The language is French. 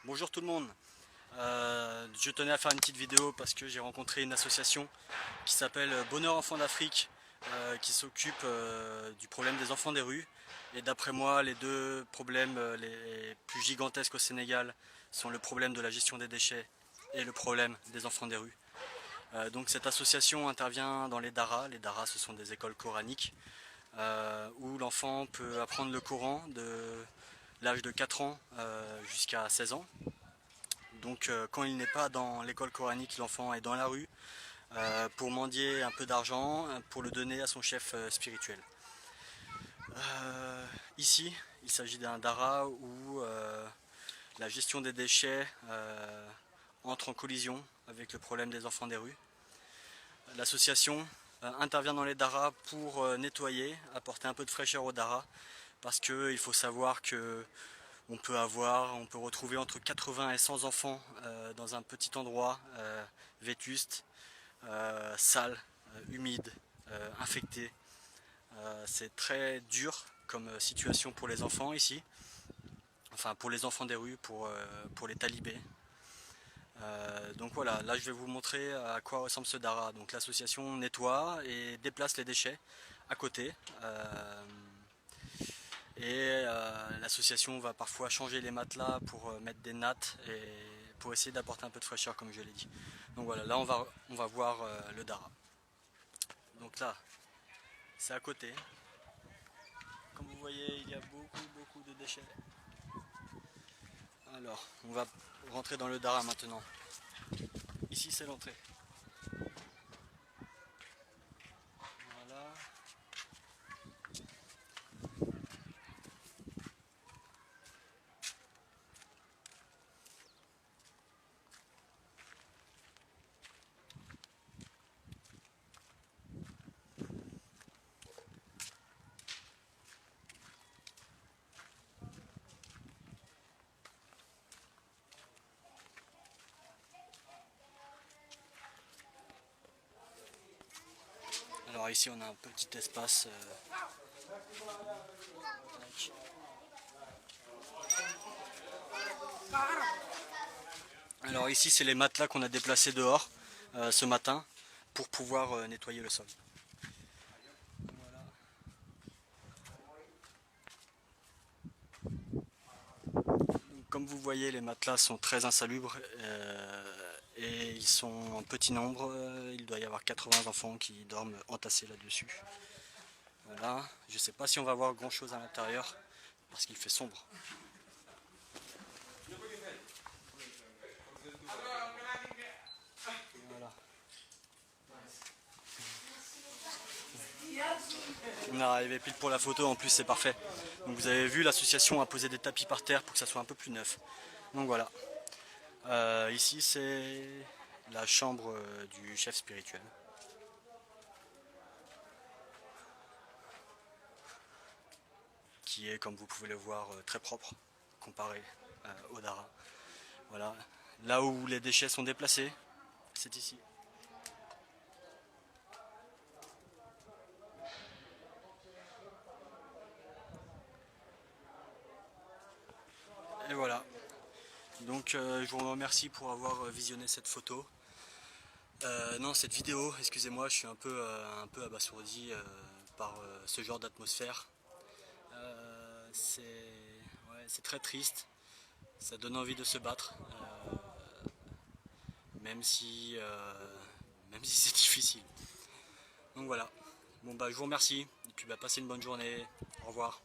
Bonjour tout le monde. Je tenais à faire une petite vidéo parce que j'ai rencontré une association qui s'appelle Bonheur Enfants d'Afrique qui s'occupe du problème des enfants des rues. Et d'après moi, les deux problèmes les plus gigantesques au Sénégal sont le problème de la gestion des déchets et le problème des enfants des rues. Donc cette association intervient dans les daras. Les daras, ce sont des écoles coraniques où l'enfant peut apprendre le Coran de l'âge de 4 ans jusqu'à 16 ans. Donc quand il n'est pas dans l'école coranique, l'enfant est dans la rue pour mendier un peu d'argent, pour le donner à son chef spirituel. Ici, il s'agit d'un dara où la gestion des déchets entre en collision avec le problème des enfants des rues. L'association intervient dans les daras pour nettoyer, apporter un peu de fraîcheur aux daras, parce qu'il faut savoir que on peut retrouver entre 80 et 100 enfants dans un petit endroit vétuste, sale, humide, infecté. C'est très dur comme situation pour les enfants ici, enfin pour les enfants des rues, pour les talibés. Donc voilà, là je vais vous montrer à quoi ressemble ce dara. Donc l'association nettoie et déplace les déchets à côté. L'association va parfois changer les matelas pour mettre des nattes et pour essayer d'apporter un peu de fraîcheur comme je l'ai dit. Donc voilà, là on va voir le dara. Donc là, c'est à côté. Comme vous voyez, il y a beaucoup de déchets. Alors, on va rentrer dans le dara maintenant. Ici c'est l'entrée. Voilà. Alors ici on a un petit espace. Alors ici c'est les matelas qu'on a déplacés dehors ce matin pour pouvoir nettoyer le sol. Voilà. Donc, comme vous voyez, les matelas sont très insalubres et ils sont en petit nombre. Il doit y avoir 80 enfants qui dorment entassés là-dessus. Voilà. Je ne sais pas si on va voir grand chose à l'intérieur parce qu'il fait sombre. Voilà. On est arrivé pile pour la photo, en plus c'est parfait. Donc vous avez vu, l'association a posé des tapis par terre pour que ça soit un peu plus neuf. Donc voilà. Ici c'est la chambre du chef spirituel. Qui est, comme vous pouvez le voir, très propre comparé au dara. Voilà. Là où les déchets sont déplacés, c'est ici. Et voilà. Donc je vous remercie pour avoir visionné cette photo. Non, cette vidéo, excusez-moi, je suis un peu abasourdi par ce genre d'atmosphère. C'est très triste, ça donne envie de se battre, même si, c'est difficile. Donc voilà, bon bah je vous remercie, et puis bah passez une bonne journée, au revoir.